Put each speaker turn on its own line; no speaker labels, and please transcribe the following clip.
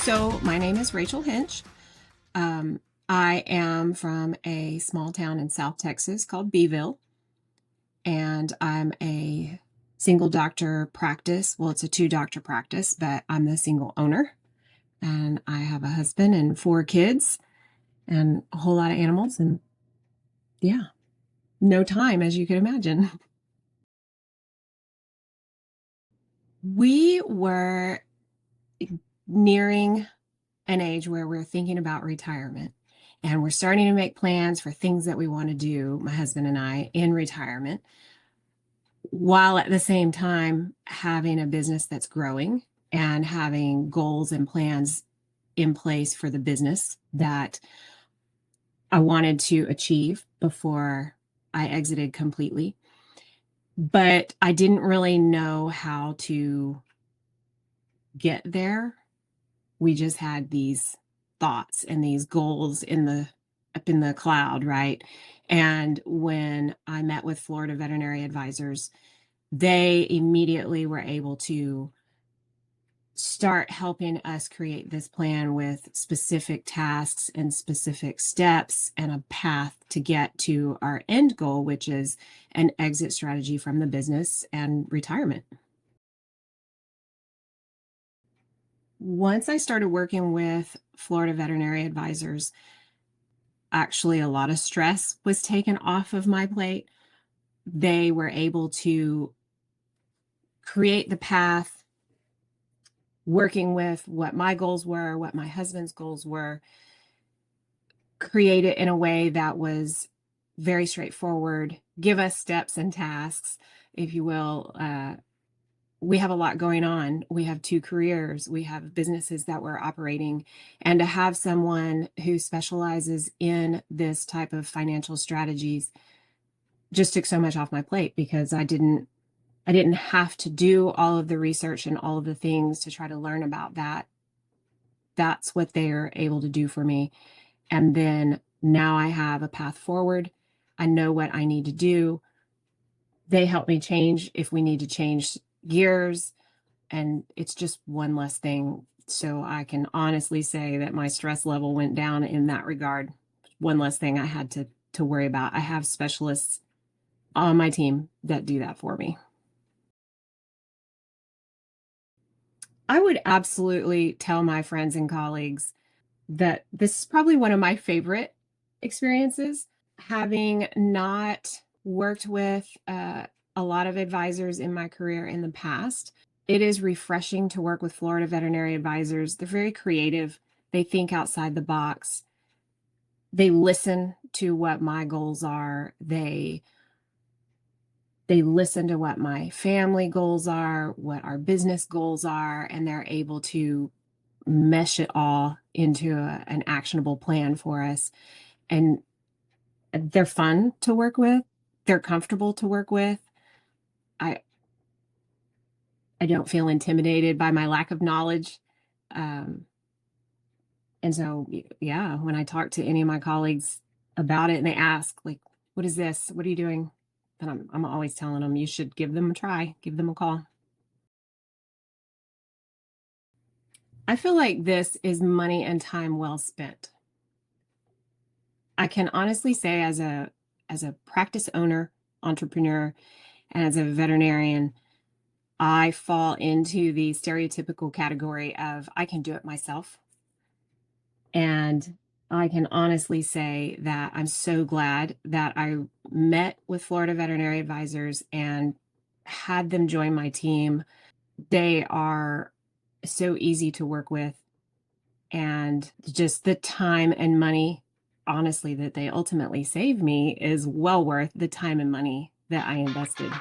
So my name is Rachel Hensch. I am from a small town in South Texas called Beeville, and I'm a single doctor practice. Well, it's a 2-doctor practice, but I'm the single owner. And I have a husband and 4 kids and a whole lot of animals. And yeah, no time, as you can imagine. We were nearing an age where we're thinking about retirement, and we're starting to make plans for things that we want to do, my husband and I, in retirement, while at the same time having a business that's growing and having goals and plans in place for the business that I wanted to achieve before I exited completely. But I didn't really know how to get there. We just had these thoughts and these goals up in the cloud, right? And when I met with Florida Veterinary Advisors, they immediately were able to start helping us create this plan with specific tasks and specific steps and a path to get to our end goal, which is an exit strategy from the business and retirement. Once I started working with Florida Veterinary Advisors, actually a lot of stress was taken off of my plate. They were able to create the path, working with what my goals were, what my husband's goals were, create it in a way that was very straightforward, give us steps and tasks, if you will. We have a lot going on. We have 2 careers. We have businesses that we're operating. And to have someone who specializes in this type of financial strategies just took so much off my plate, because I didn't have to do all of the research and all of the things to try to learn about that. That's what they're able to do for me. And then now I have a path forward. I know what I need to do. They help me change if we need to change gears. And it's just one less thing. So I can honestly say that my stress level went down in that regard. One less thing I had to worry about. I have specialists on my team that do that for me. I would absolutely tell my friends and colleagues that this is probably one of my favorite experiences. Having not worked with a lot of advisors in my career in the past, it is refreshing to work with Florida Veterinary Advisors. They're very creative. They think outside the box. They listen to what my goals are. They listen to what my family goals are, what our business goals are, and they're able to mesh it all into an actionable plan for us. And they're fun to work with. They're comfortable to work with. I I don't feel intimidated by my lack of knowledge. Um, and so, yeah, when I talk to any of my colleagues about it and they ask, like, what is this? What are you doing? Then I'm always telling them, you should give them a try, give them a call. I feel like this is money and time well spent. I can honestly say, as a practice owner, entrepreneur, and as a veterinarian, I fall into the stereotypical category of I can do it myself. And I can honestly say that I'm so glad that I met with Florida Veterinary Advisors and had them join my team. They are so easy to work with, and just the time and money, honestly, that they ultimately save me is well worth the time and money that I invested.